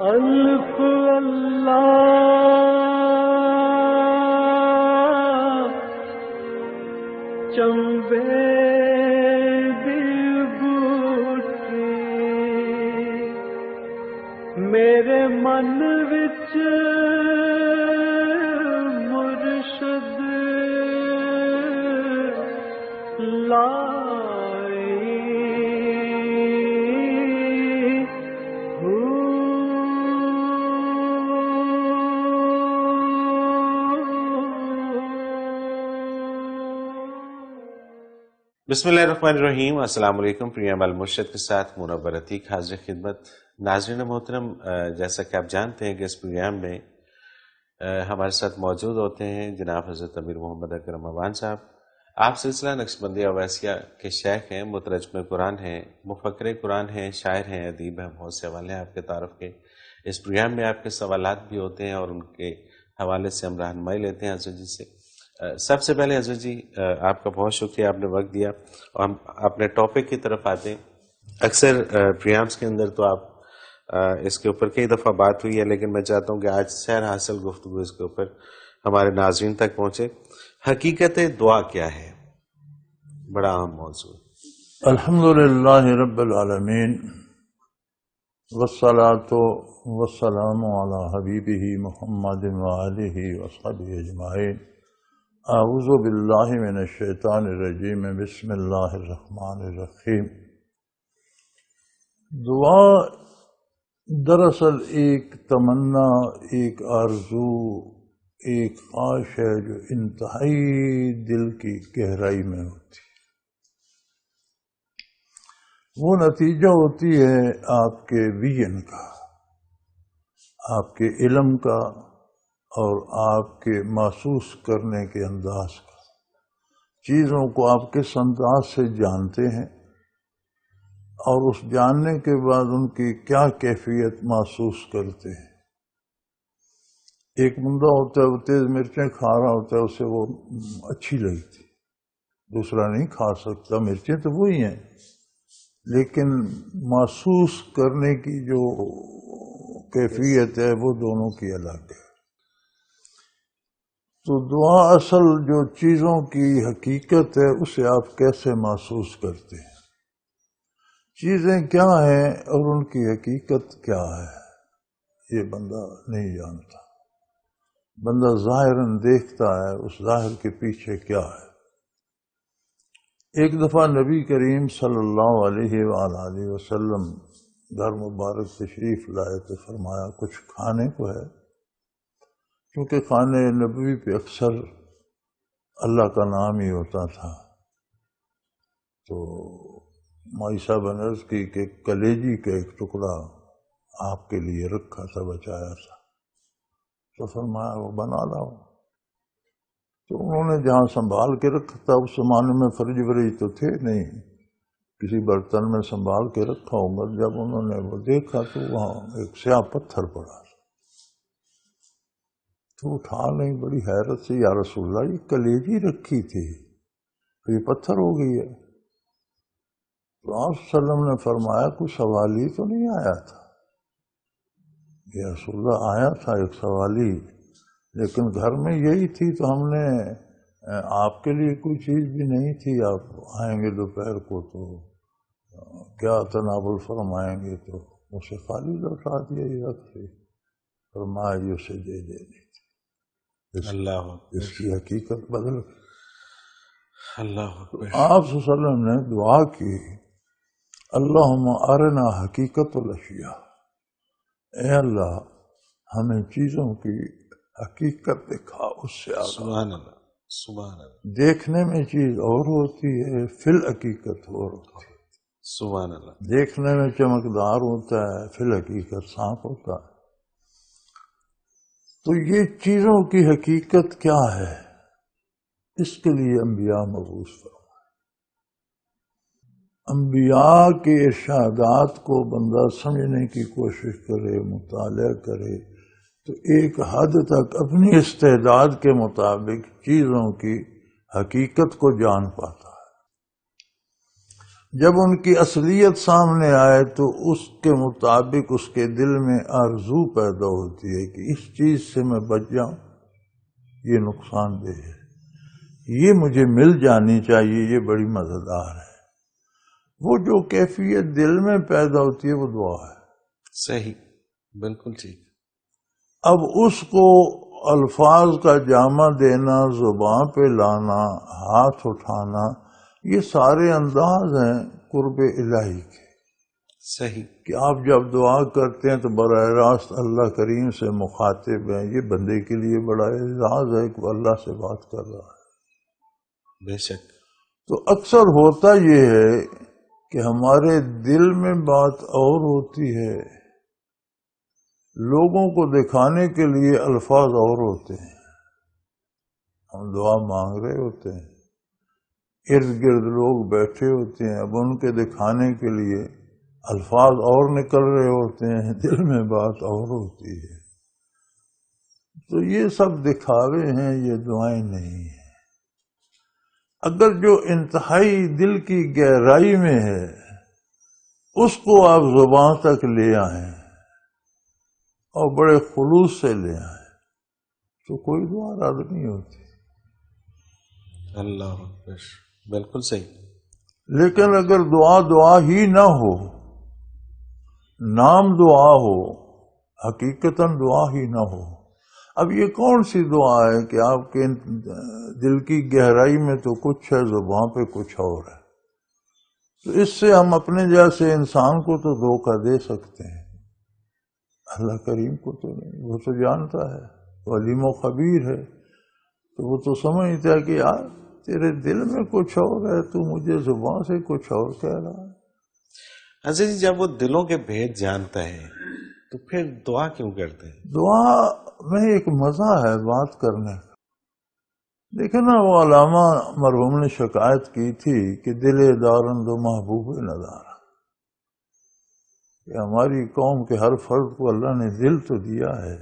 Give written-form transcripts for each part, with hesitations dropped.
الف اللہ چمبے دی بوٹی میرے من وچ مرشد لائی بسم اللہ الرحمن الرحیم۔ السلام علیکم۔ پروگرام المرشد کے ساتھ منور عتیق حاضر خدمت۔ ناظرین محترم، جیسا کہ آپ جانتے ہیں کہ اس پروگرام میں ہمارے ساتھ موجود ہوتے ہیں جناب حضرت امیر محمد اکرم اوان صاحب۔ آپ سلسلہ نقشبندیہ اویسیہ کے شیخ ہیں، مترجم قرآن ہیں، مفکر قرآن ہیں، شاعر ہیں، ادیب ہیں، بہت سے حوالے ہیں آپ کے تعارف کے۔ اس پروگرام میں آپ کے سوالات بھی ہوتے ہیں اور ان کے حوالے سے ہم رہنمائی لیتے ہیں حضرت جی سے۔ سب سے پہلے حضرت جی آپ کا بہت شکریہ، آپ نے وقت دیا اور ہم اپنے ٹاپک کی طرف آتے ہیں۔ اکثر پروگرامس کے اندر تو آپ اس کے اوپر کئی دفعہ بات ہوئی ہے، لیکن میں چاہتا ہوں کہ آج سیر حاصل گفتگو اس کے اوپر ہمارے ناظرین تک پہنچے۔ حقیقت دعا کیا ہے؟ بڑا اہم موضوع۔ الحمدللہ رب العالمین والصلاة والسلام علی حبیبہ محمد وآلہ وصحبہ اجمعین۔ اعوذ باللہ من الشیطان الرجیم، بسم اللہ الرحمن الرحیم۔ دعا دراصل ایک تمنا، ایک آرزو، ایک خواہش ہے جو انتہائی دل کی گہرائی میں ہوتی ہے۔ وہ نتیجہ ہوتی ہے آپ کے ویژن کا، آپ کے علم کا اور آپ کے محسوس کرنے کے انداز کا۔ چیزوں کو آپ کس انداز سے جانتے ہیں اور اس جاننے کے بعد ان کی کیا کیفیت محسوس کرتے ہیں۔ ایک بندہ ہوتا ہے وہ تیز مرچیں کھا رہا ہوتا ہے، اسے وہ اچھی لگتی، دوسرا نہیں کھا سکتا۔ مرچیں تو وہی ہیں لیکن محسوس کرنے کی جو کیفیت ہے وہ دونوں کی الگ ہے۔ تو دعا اصل جو چیزوں کی حقیقت ہے اسے آپ کیسے محسوس کرتے ہیں، چیزیں کیا ہیں اور ان کی حقیقت کیا ہے، یہ بندہ نہیں جانتا۔ بندہ ظاہراً دیکھتا ہے اس ظاہر کے پیچھے کیا ہے۔ ایک دفعہ نبی کریم صلی اللہ علیہ وآلہ وسلم گھر مبارک تشریف لائے تو فرمایا کچھ کھانے کو ہے، کیونکہ خانے نبوی پہ اکثر اللہ کا نام ہی ہوتا تھا۔ تو مائی صاحب نے عرض کی کہ کلیجی کا ایک ٹکڑا آپ کے لیے رکھا تھا، بچایا تھا، تو فرمایا وہ بنا لاؤ۔ تو انہوں نے جہاں سنبھال کے رکھا تھا، اس زمانے میں فرج ورج تو تھے نہیں، کسی برتن میں سنبھال کے رکھا ہوگا۔ جب انہوں نے وہ دیکھا تو وہاں ایک سیاہ پتھر پڑا، تو اٹھا لیں، بڑی حیرت سے، یا رسول اللہ یہ کلیجی رکھی تھی، تو یہ پتھر ہو گئی ہے۔ تو آپ صلی اللہ علیہ وسلم نے فرمایا کوئی سوالی تو نہیں آیا تھا؟ یا رسول اللہ آیا تھا ایک سوالی، لیکن گھر میں یہی تھی تو ہم نے آپ کے لیے کوئی چیز بھی نہیں تھی، آپ آئیں گے دوپہر کو تو کیا تناول فرمائیں گے، تو اسے خالی لوٹا دیا، یہ رکھ لی، فرمایا یہ اسے دے دینی تھی۔ اللہ اس کی حقیقت بدل گئی۔ اللہ آپ صلی اللہ علیہ وسلم نے دعا کی، اللہم ارنا حقیقت الاشیاء، اے اللہ ہمیں چیزوں کی حقیقت دکھا، اس سے آگاہ۔ سبحان اللہ، سبحان اللہ۔ دیکھنے میں چیز اور ہوتی ہے، فی الحقیقت اور ہوتی ہے۔ سبحان اللہ۔ دیکھنے میں چمکدار ہوتا ہے، فی الحقیقت صاف ہوتا ہے۔ تو یہ چیزوں کی حقیقت کیا ہے، اس کے لیے انبیاء مبعوث فرمائے۔ انبیاء کے ارشادات کو بندہ سمجھنے کی کوشش کرے، مطالعہ کرے، تو ایک حد تک اپنی استعداد کے مطابق چیزوں کی حقیقت کو جان پاتا ہے۔ جب ان کی اصلیت سامنے آئے تو اس کے مطابق اس کے دل میں آرزو پیدا ہوتی ہے کہ اس چیز سے میں بچ جاؤں، یہ نقصان دہ ہے، یہ مجھے مل جانی چاہیے، یہ بڑی مزیدار ہے۔ وہ جو کیفیت دل میں پیدا ہوتی ہے وہ دعا ہے۔ صحیح، بالکل ٹھیک۔ اب اس کو الفاظ کا جامع دینا، زبان پہ لانا، ہاتھ اٹھانا، یہ سارے انداز ہیں قرب الہی کے۔ صحیح، کہ آپ جب دعا کرتے ہیں تو براہ راست اللہ کریم سے مخاطب ہیں، یہ بندے کے لیے بڑا اعزاز ہے کہ وہ اللہ سے بات کر رہا ہے۔ بے شک۔ تو اکثر ہوتا یہ ہے کہ ہمارے دل میں بات اور ہوتی ہے، لوگوں کو دکھانے کے لیے الفاظ اور ہوتے ہیں۔ ہم دعا مانگ رہے ہوتے ہیں، ارد گرد لوگ بیٹھے ہوتے ہیں، اب ان کے دکھانے کے لیے الفاظ اور نکل رہے ہوتے ہیں، دل میں بات اور ہوتی ہے۔ تو یہ سب دکھاوے ہیں، یہ دعائیں نہیں ہیں۔ اگر جو انتہائی دل کی گہرائی میں ہے اس کو آپ زبان تک لے آئیں اور بڑے خلوص سے لے آئیں تو کوئی دعا رد نہیں ہوتی۔ اللہ اکبر، بالکل صحیح۔ لیکن اگر دعا ہی نہ ہو، نام دعا ہو، حقیقتاً دعا ہی نہ ہو، اب یہ کون سی دعا ہے کہ آپ کے دل کی گہرائی میں تو کچھ ہے، زبان پہ کچھ اور ہے؟ تو اس سے ہم اپنے جیسے انسان کو تو دھوکہ دے سکتے ہیں، اللہ کریم کو تو نہیں۔ وہ تو جانتا ہے، وہ علیم و خبیر ہے، تو وہ تو سمجھتا ہے کہ یار تیرے دل میں کچھ اور ہے، تو مجھے زبان سے کچھ اور کہہ رہا ہے۔ حضرت جی، جب وہ دلوں کے بھید جانتا ہے تو پھر دعا کیوں کرتے ہیں؟ دعا میں ایک مزہ ہے بات کرنے کا۔ دیکھیں نا، وہ علامہ مرحوم نے شکایت کی تھی کہ دل دارن دو محبوب ندارا، کہ ہماری قوم کے ہر فرد کو اللہ نے دل تو دیا ہے،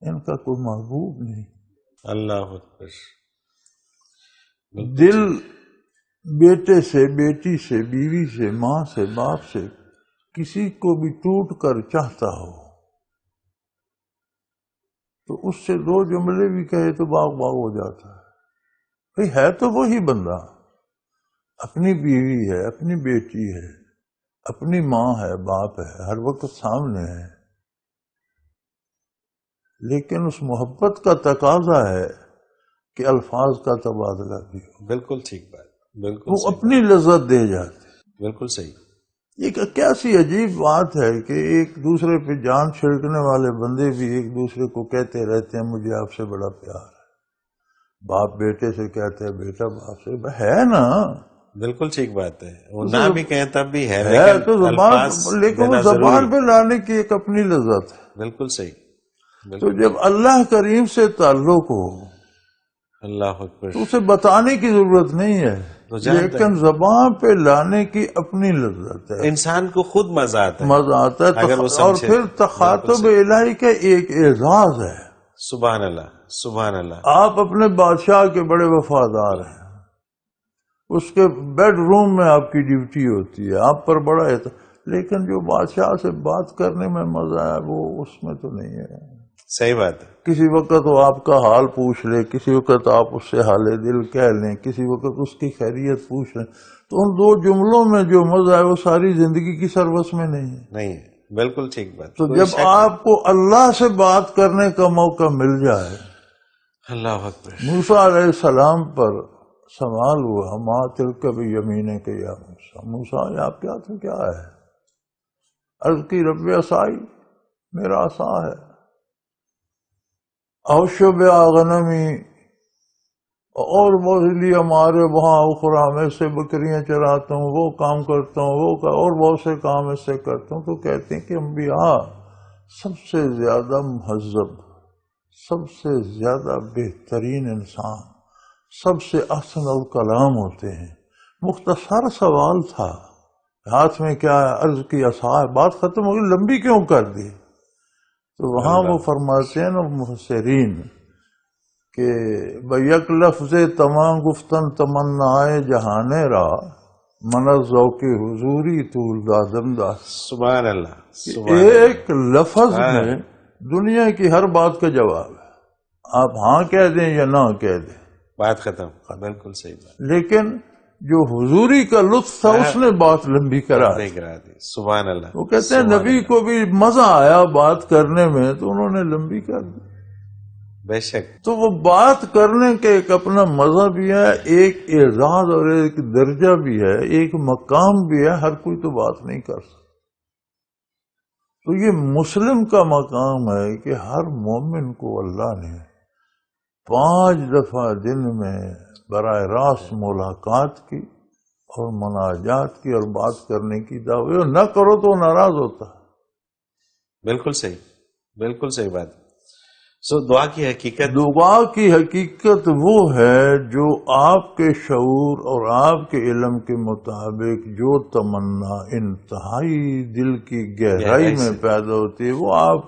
ان کا کوئی محبوب نہیں۔ اللہ اکبر۔ دل بیٹے سے، بیٹی سے، بیوی سے، ماں سے، باپ سے کسی کو بھی ٹوٹ کر چاہتا ہو تو اس سے دو جملے بھی کہے تو باغ باغ ہو جاتا ہے۔ بھئی ہے تو وہی بندہ، اپنی بیوی ہے، اپنی بیٹی ہے، اپنی ماں ہے، باپ ہے، ہر وقت سامنے ہے، لیکن اس محبت کا تقاضا ہے کہ الفاظ کا تبادلہ بھی ہو۔ بالکل ٹھیک بات، بالکل وہ صحیح اپنی لذت دے جاتے۔ بالکل صحیح۔ یہ کیسی عجیب بات ہے کہ ایک دوسرے پہ جان چھڑکنے والے بندے بھی ایک دوسرے کو کہتے رہتے ہیں مجھے آپ سے بڑا پیار ہے۔ باپ بیٹے سے کہتے ہیں، بیٹا باپ سے، ہے نا؟ بالکل ٹھیک بات ہے، وہ نہ بھی کہیں تب بھی ہے، تو زبان، لیکن وہ زبان پہ لانے کی ایک اپنی لذت ہے۔ بالکل صحیح۔ تو جب اللہ کریم سے تعلق ہو اللہ اکبر، تو اسے بتانے کی ضرورت نہیں ہے، لیکن زبان پہ لانے کی اپنی لذت ہے، انسان کو خود مزہ آتا ہے، مزہ آتا ہے، اور پھر تخاطب الہی کا ایک اعزاز ہے۔ سبحان اللہ، سبحان اللہ۔ آپ اپنے بادشاہ کے بڑے وفادار ہیں، اس کے بیڈ روم میں آپ کی ڈیوٹی ہوتی ہے، آپ پر بڑا لیکن جو بادشاہ سے بات کرنے میں مزہ ہے وہ اس میں تو نہیں ہے۔ صحیح بات ہے۔ کسی وقت وہ آپ کا حال پوچھ لے، کسی وقت آپ اس سے حال دل کہہ لیں، کسی وقت اس کی خیریت پوچھ لیں، تو ان دو جملوں میں جو مزہ ہے وہ ساری زندگی کی سروس میں نہیں ہے۔ نہیں ہے، بالکل ٹھیک بات۔ تو جب آپ کو اللہ سے بات کرنے کا موقع مل جائے، اللہ اکبر، موسیٰ علیہ السلام پر سوال ہوا، ما تلک بیمینک کے یا موسیٰ، موسیٰ یہ آپ کے ہاتھ میں کیا ہے؟ عرض کی رب عصائی، میرا عصا ہے، اوشو غنمی، اور بہت لیے ہمارے وہاں اخرا میں سے بکریاں چراتا ہوں، وہ کام کرتا ہوں، اور بہت سے کام اس سے کرتا ہوں۔ تو کہتے ہیں کہ انبیاء سب سے زیادہ مہذب، سب سے زیادہ بہترین انسان، سب سے احسن الکلام ہوتے ہیں۔ مختصر سوال تھا، ہاتھ میں کیا ہے؟ عرض کی عصا ہے، بات ختم ہو گئی، لمبی کیوں کر دی؟ تو وہاں وہ فرماتے ہیں نا مفسرین کہ بیک لفظ تمام گفتن تمنائے جہانے را، منزو کی حضوری طول دادم داس. سبحان اللہ، سبحان اللہ. ایک لفظ میں دنیا کی ہر بات کا جواب ہے. آپ ہاں کہہ دیں یا نہ کہہ دیں، بات ختم. بالکل صحیح بات. لیکن جو حضوری کا لطف تھا اس نے بات لمبی کرا نہیں کرا دی. سبحان اللہ. وہ کہتے ہیں نبی کو بھی مزہ آیا بات کرنے میں تو انہوں نے لمبی کر دی. بے شک. تو وہ بات کرنے کے ایک اپنا مزہ بھی ہے، ایک اعزاز اور ایک درجہ بھی ہے، ایک مقام بھی ہے. ہر کوئی تو بات نہیں کر سکتا. تو یہ مسلم کا مقام ہے کہ ہر مومن کو اللہ نے 5 دفعہ دن میں براہ راست ملاقات کی اور مناجات کی اور بات کرنے کی دعوت. نہ کرو تو ناراض ہوتا ہے. بالکل صحیح، بالکل صحیح بات. سو دعا کی حقیقت، دعا کی حقیقت وہ ہے جو آپ کے شعور اور آپ کے علم کے مطابق جو تمنا انتہائی دل کی گہرائی میں پیدا ہوتی ہے وہ آپ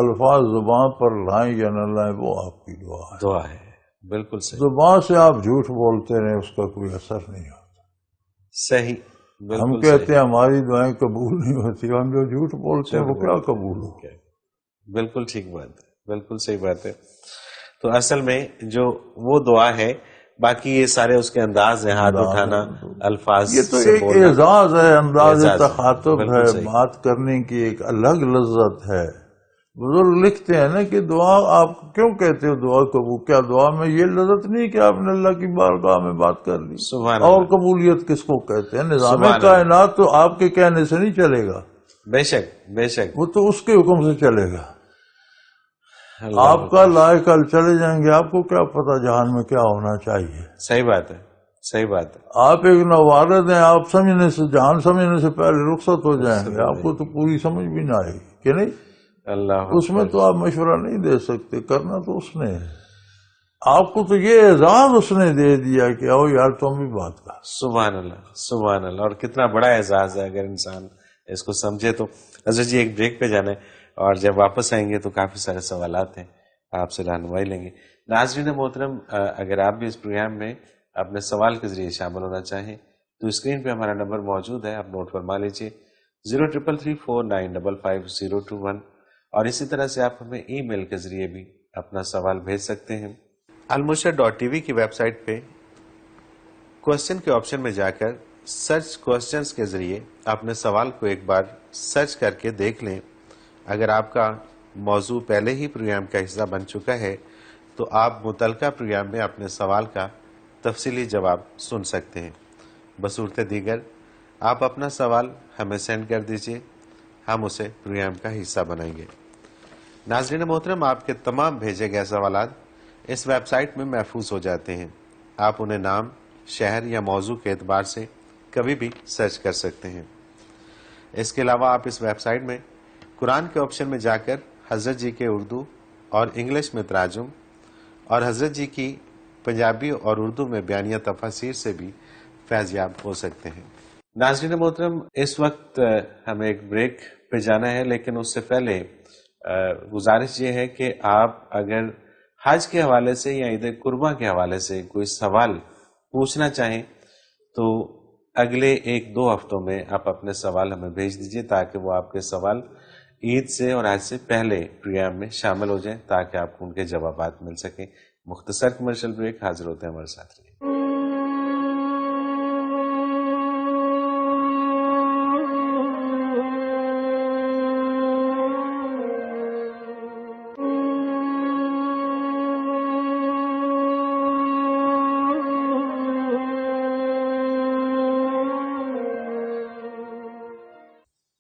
الفاظ زبان پر لائیں یا نہ لائیں وہ آپ کی دعا ہے. دعا ہے. بالکل صحیح. زبان سے آپ جھوٹ بولتے رہے اس کا کوئی اثر نہیں ہوتا. صحیح. ہم کہتے ہیں ہماری دعائیں قبول نہیں ہوتی، ہم جو جھوٹ بولتے ہیں وہ کیا قبول ہو. بالکل ٹھیک بات ہے، بالکل صحیح بات ہے. تو اصل میں جو وہ دعا ہے، باقی یہ سارے اس کے انداز ہیں، ہاتھ اٹھانا، الفاظ یہ تو سے ایک بولنا. اعزاز ہے، انداز اعزاز ہے. تخاطب بالکل ہے، صحیح. بات کرنے کی ایک الگ لذت ہے. بزرگ لکھتے ہیں نا کہ دعا آپ کیوں کہتے ہو دعا قبول؟ کیا دعا میں یہ لذت نہیں کہ آپ نے اللہ کی بارگاہ میں بات کر لی؟ سبحان اور اللہ. قبولیت کس کو کہتے ہیں؟ نظام سبحان اللہ. کائنات تو آپ کے کہنے سے نہیں چلے گا، بے شک، بے شک. وہ تو اس کے حکم سے چلے گا. اللہ آپ کا لائے کل چلے جائیں گے، آپ کو کیا پتا جہان میں کیا ہونا چاہیے. صحیح بات ہے، صحیح بات ہے. آپ ایک نوارد ہیں، آپ سمجھنے سے جہان سمجھنے سے پہلے رخصت ہو جائیں گے. آپ کو تو پوری سمجھ بھی نہ آئے گی کہ نہیں. اللہ اس میں تو آپ مشورہ نہیں دے سکتے، کرنا تو اس نے ہے. آپ کو تو یہ اعزاز اس نے دے دیا کہ آؤ یار تم بھی بات کر. سبحان اللہ، سبحان اللہ. اور کتنا بڑا اعزاز ہے اگر انسان اس کو سمجھے تو. حضرت جی ایک بریک پہ جانا ہے اور جب واپس آئیں گے تو کافی سارے سوالات ہیں، آپ سے رہنمائی لیں گے. ناظرین محترم، اگر آپ بھی اس پروگرام میں اپنے سوال کے ذریعے شامل ہونا چاہیں تو اسکرین پہ ہمارا نمبر موجود ہے، آپ نوٹ فرما لیجیے 0333455021. اور اسی طرح سے آپ ہمیں ای میل کے ذریعے بھی اپنا سوال بھیج سکتے ہیں. المرشد.tv کی ویب سائٹ پہ کوشچن کے آپشن میں جا کر سرچ کوشچنز کے ذریعے اپنے سوال کو ایک بار سرچ کر کے دیکھ لیں. اگر آپ کا موضوع پہلے ہی پروگرام کا حصہ بن چکا ہے تو آپ متعلقہ پروگرام میں اپنے سوال کا تفصیلی جواب سن سکتے ہیں. بصورت دیگر آپ اپنا سوال ہمیں سینڈ کر دیجیے، ہم اسے پروگرام کا حصہ بنائیں گے. ناظرین محترم، آپ کے تمام بھیجے گئے سوالات اس ویب سائٹ میں محفوظ ہو جاتے ہیں. آپ انہیں نام، شہر یا موضوع کے اعتبار سے کبھی بھی سرچ کر سکتے ہیں. اس کے علاوہ آپ اس ویب سائٹ میں قرآن کے آپشن میں جا کر حضرت جی کے اردو اور انگلش میں تراجم اور حضرت جی کی پنجابی اور اردو میں بیانیہ تفاسیر سے بھی فیض یاب ہو سکتے ہیں. ناظرین محترم، اس وقت ہمیں ایک بریک پہ جانا ہے، لیکن اس سے پہلے گزارش یہ ہے کہ آپ اگر حج کے حوالے سے یا عید قربہ کے حوالے سے کوئی سوال پوچھنا چاہیں تو اگلے 1-2 ہفتوں میں آپ اپنے سوال ہمیں بھیج دیجیے تاکہ وہ آپ کے سوال عید سے اور حج سے پہلے پروگرام میں شامل ہو جائیں تاکہ آپ کو ان کے جوابات مل سکیں. مختصر کمرشل بریک، حاضر ہوتے ہیں ہمارے ساتھ.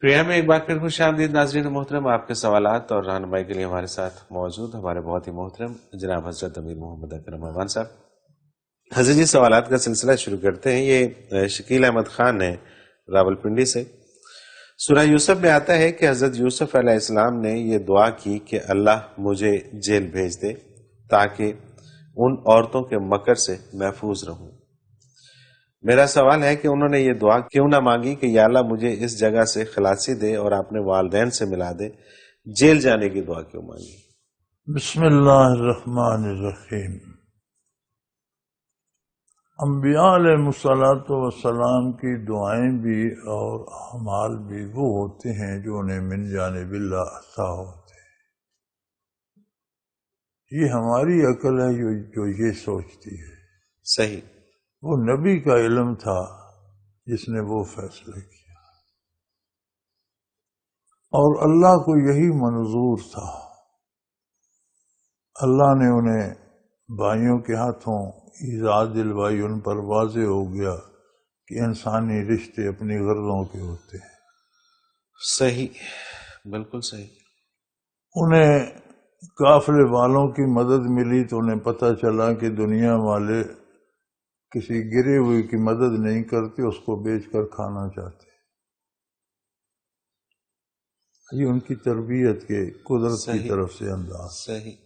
پروگرام میں ایک بار پھر خوش آمدید ناظرین محترم. آپ کے سوالات اور رہنمائی کے لیے ہمارے ساتھ موجود ہمارے بہت ہی محترم جناب حضرت امیر محمد اکرم امان صاحب. حضرت جی، سوالات کا سلسلہ شروع کرتے ہیں. یہ شکیل احمد خان نے راول پنڈی سے. سورہ یوسف میں آتا ہے کہ حضرت یوسف علیہ السلام نے یہ دعا کی کہ اللہ مجھے جیل بھیج دے تاکہ ان عورتوں کے مکر سے محفوظ رہوں. میرا سوال ہے کہ انہوں نے یہ دعا کیوں نہ مانگی کہ یا اللہ مجھے اس جگہ سے خلاصی دے اور اپنے والدین سے ملا دے؟ جیل جانے کی دعا کیوں مانگی؟ بسم اللہ الرحمن الرحیم. انبیاء علیہ الصلوۃ والسلام کی دعائیں بھی اور اعمال بھی وہ ہوتے ہیں جو انہیں من جانب اللہ عطا ہوتے ہیں۔ یہ ہماری عقل ہے جو یہ سوچتی ہے، صحیح، وہ نبی کا علم تھا جس نے وہ فیصلہ کیا، اور اللہ کو یہی منظور تھا۔ اللہ نے انہیں بھائیوں کے ہاتھوں ایذا دلوائی، ان پر واضح ہو گیا کہ انسانی رشتے اپنی غرضوں کے ہوتے ہیں۔ صحیح، بالکل صحیح۔ انہیں قافلے والوں کی مدد ملی تو انہیں پتہ چلا کہ دنیا والے کسی گرے ہوئے کی مدد نہیں کرتے، اس کو بیچ کر کھانا چاہتے۔ یہ ان کی تربیت کے قدرت کی صحیح، طرف سے انداز۔ صحیح،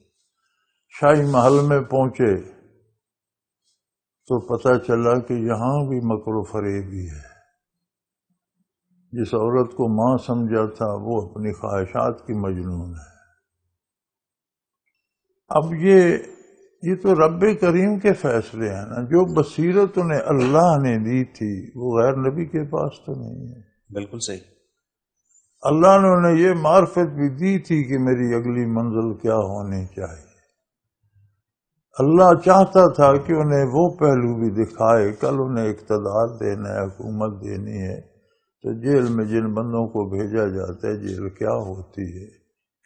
شاہی محل میں پہنچے تو پتہ چلا کہ یہاں بھی مکر و فریب ہی ہے۔ جس عورت کو ماں سمجھا تھا وہ اپنی خواہشات کی مجنون ہے۔ اب یہ تو رب کریم کے فیصلے ہیں نا، جو بصیرت انہیں اللہ نے دی تھی وہ غیر نبی کے پاس تو نہیں ہے۔ بالکل صحیح۔ اللہ نے انہیں یہ معرفت بھی دی تھی کہ میری اگلی منزل کیا ہونی چاہیے۔ اللہ چاہتا تھا کہ انہیں وہ پہلو بھی دکھائے، کل انہیں اقتدار دینا ہے، حکومت دینی ہے، تو جیل میں جن بندوں کو بھیجا جاتا ہے جیل کیا ہوتی ہے،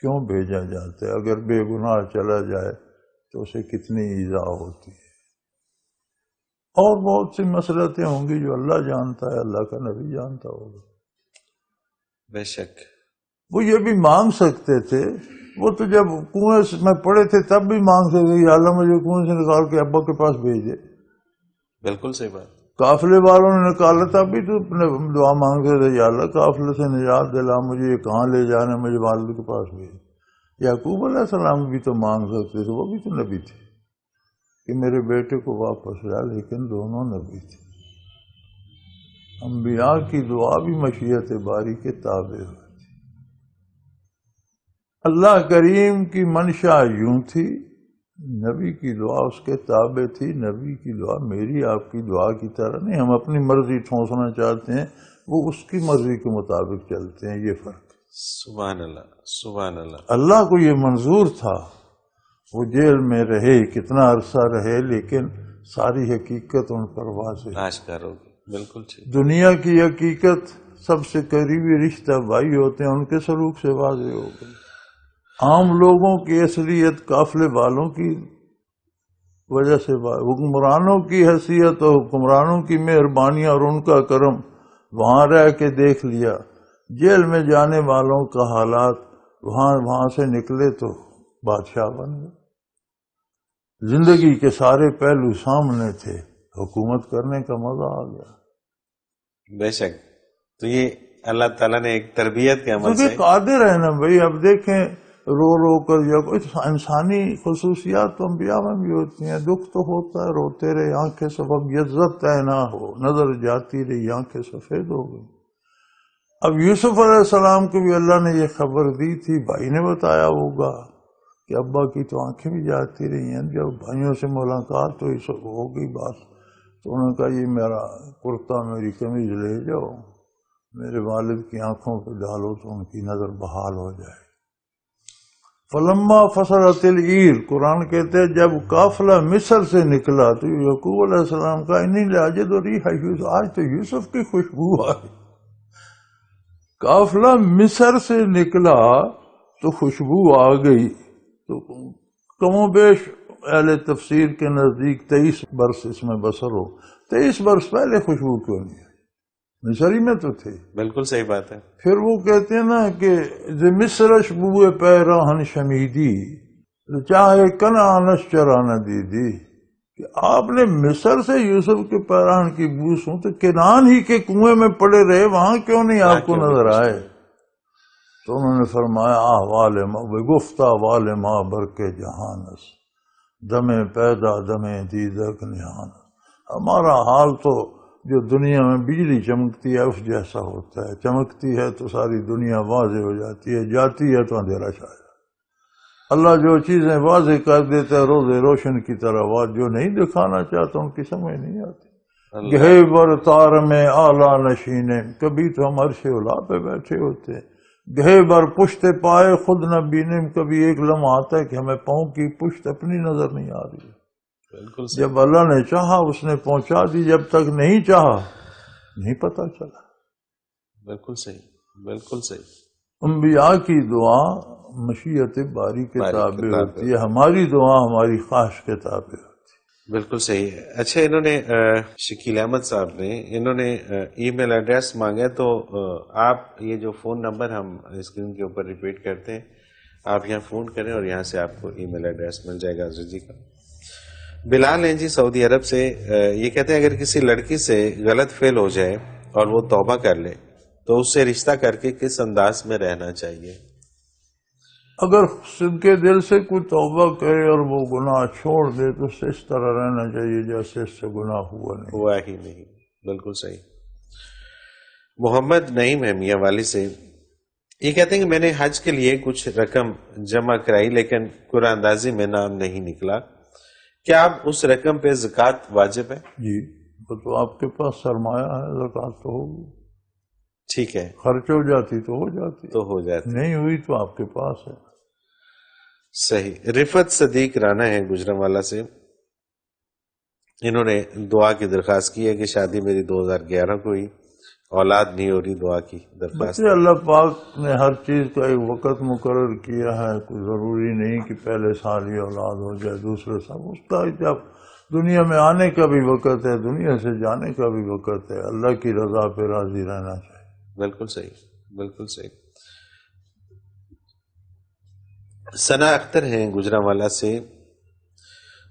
کیوں بھیجا جاتا ہے، اگر بے گناہ چلا جائے تو اسے کتنی ایذا ہوتی ہے، اور بہت سی مسئلتیں ہوں گی جو اللہ جانتا ہے، اللہ کا نبی جانتا ہوگا۔ بے شک وہ یہ بھی مانگ سکتے تھے، وہ تو جب کنویں میں پڑے تھے تب بھی مانگ سکتے تھے، یا اللہ مجھے کنویں سے نکال کے ابا کے پاس بھیج دے۔ بالکل صحیح بات۔ قافلے والوں نے نکالا تب بھی تو اپنے دعا مانگتے تھے، یا اللہ قافلے سے نجات دلا مجھے، یہ کہاں لے جانا، مجھے والد کے پاس بھیج۔ یعقوب علیہ السلام بھی تو مانگ سکتے تھے، وہ بھی تو نبی تھے، کہ میرے بیٹے کو واپس لا، لیکن دونوں نبی تھے۔ انبیاء کی دعا بھی مشیت باری کے تابع ہوتی۔ اللہ کریم کی منشا یوں تھی، نبی کی دعا اس کے تابع تھی۔ نبی کی دعا میری آپ کی دعا کی طرح نہیں، ہم اپنی مرضی ٹھونسنا چاہتے ہیں، وہ اس کی مرضی کے مطابق چلتے ہیں، یہ فرق۔ سبحان اللہ، سبحان اللہ۔ اللہ کو یہ منظور تھا وہ جیل میں رہے، کتنا عرصہ رہے، لیکن ساری حقیقت ان پر واضح۔ آشکار ہوگی، بالکل ٹھیک۔ دنیا کی حقیقت سب سے قریبی رشتہ بھائی ہوتے ہیں، ان کے سلوک سے واضح ہو گئی۔ عام لوگوں کی اصلیت قافلے والوں کی وجہ سے، حکمرانوں کی حیثیت اور حکمرانوں کی مہربانی اور ان کا کرم وہاں رہ کے دیکھ لیا۔ جیل میں جانے والوں کا حالات، وہاں سے نکلے تو بادشاہ بن گئے، زندگی کے سارے پہلو سامنے تھے، حکومت کرنے کا مزہ آ گیا۔ بے شک، تو یہ اللہ تعالیٰ نے ایک تربیت کے عمل سے قادر ہے نا بھائی۔ اب دیکھیں رو رو کر، یا کوئی انسانی خصوصیات تو انبیاء میں بھی ہوتی ہیں، دکھ تو ہوتا ہے، روتے رہے آنکھیں سبب یزت طے نہ ہو، نظر جاتی رہی آنکھیں سفید ہو گئی۔ اب یوسف علیہ السلام کو بھی اللہ نے یہ خبر دی تھی، بھائی نے بتایا ہوگا کہ ابا کی تو آنکھیں بھی جاتی رہی ہیں۔ جب بھائیوں سے ملاقات ہوئی، ہو گئی بات، تو انہوں نے کہا یہ میرا کرتا، میری قمیض لے جاؤ، میرے والد کی آنکھوں پہ ڈالو تو ان کی نظر بحال ہو جائے۔ فلما فصلت العیر، قرآن کہتے ہیں جب قافلہ مصر سے نکلا تو یعقوب علیہ السلام کا انی لاجد ریح یوسف، آج تو یوسف کی خوشبو آئی۔ قافلہ مصر سے نکلا تو خوشبو آ گئی، تو کم و بیش اہل تفسیر کے نزدیک 23 برس اس میں بسر ہو۔ 23 برس پہلے خوشبو کیوں نہیں آئی؟ مصری میں تو تھے۔ بالکل صحیح بات ہے۔ پھر وہ کہتے ہیں نا کہ مصرش بوئے پیراہن شمیدی چاہے کنعانش چرانہ دیدی، کہ آپ نے مصر سے یوسف کے پیراہن کی بو سوں تو کنعان ہی کے کنویں میں پڑے رہے، وہاں کیوں نہیں آپ کو نظر آئے؟ تو انہوں نے فرمایا آہوال ما بگفتہ وال ما برکے جہانس دمے پیدا دمے دیدک نہانس، ہمارا حال تو جو دنیا میں بجلی چمکتی ہے اس جیسا ہوتا ہے، چمکتی ہے تو ساری دنیا واضح ہو جاتی ہے، جاتی ہے تو اندھیرا چھا جاتا ہے۔ اللہ جو چیزیں واضح کر دیتا ہے روز روشن کی طرح، جو نہیں دکھانا چاہتا ان کی سمجھ نہیں آتی۔ گہے بر تار میں اعلیٰ نشینے، کبھی تو ہم عرش اولا پہ بیٹھے ہوتے ہیں، گہے بر پشت پائے خود نہ بینے، کبھی ایک لمحہ آتا ہے کہ ہمیں پاؤں کی پشت اپنی نظر نہیں آ رہی ہے۔ بالکل جب اللہ نے چاہا اس نے پہنچا دی، جب تک نہیں چاہا نہیں پتہ چلا۔ بالکل صحیح، بالکل صحیح۔ انبیاء کی دعا مشیت باری کے تابع ہوتی ہے، ہماری دعا ہماری خواہش کے تابع ہوتی ہے۔ بالکل صحیح ہے۔ اچھا، انہوں نے شکیل احمد صاحب نے انہوں نے ای میل ایڈریس مانگا، تو آپ یہ جو فون نمبر ہم اسکرین کے اوپر ریپیٹ کرتے ہیں، آپ یہاں فون کریں اور یہاں سے آپ کو ای میل ایڈریس مل جائے گا حضرت جی کا۔ بلال ہیں جی سعودی عرب سے، یہ کہتے ہیں اگر کسی لڑکی سے غلط فعل ہو جائے اور وہ توبہ کر لے تو اس سے رشتہ کر کے کس انداز میں رہنا چاہیے؟ اگر ان کے دل سے کوئی توبہ کرے اور وہ گناہ چھوڑ دے تو اس سے اس طرح رہنا چاہیے جیسے اس سے گناہ ہوا ہی نہیں۔ بالکل صحیح۔ محمد نعیم ہے میاں والی سے، یہ کہتے ہیں کہ میں نے حج کے لیے کچھ رقم جمع کرائی لیکن قرآن اندازی میں نام نہیں نکلا، کیا اب اس رقم پہ زکوٰۃ واجب ہے؟ جی، وہ تو آپ کے پاس سرمایہ ہے، زکوٰۃ تو ہوگی۔ ٹھیک ہے، خرچ ہو جاتی تو ہو جاتی، نہیں ہوئی تو آپ کے پاس ہے۔ صحیح۔ رفت صدیق رانا ہے گجرانوالہ سے، انہوں نے دعا کی درخواست کی ہے کہ شادی میری 2011 کو ہوئی، اولاد نہیں ہو رہی، دعا کی درخواست۔ بچے اللہ پاک نے ہر چیز کا ایک وقت مقرر کیا ہے، کوئی ضروری نہیں کہ پہلے سال ہی اولاد ہو جائے، دوسرے سال، اس کا جب دنیا میں آنے کا بھی وقت ہے، دنیا سے جانے کا بھی وقت ہے، اللہ کی رضا پہ راضی رہنا چاہیے۔ بالکل صحیح، بالکل صحیح۔ ثنا اختر ہیں گجرانوالہ سے،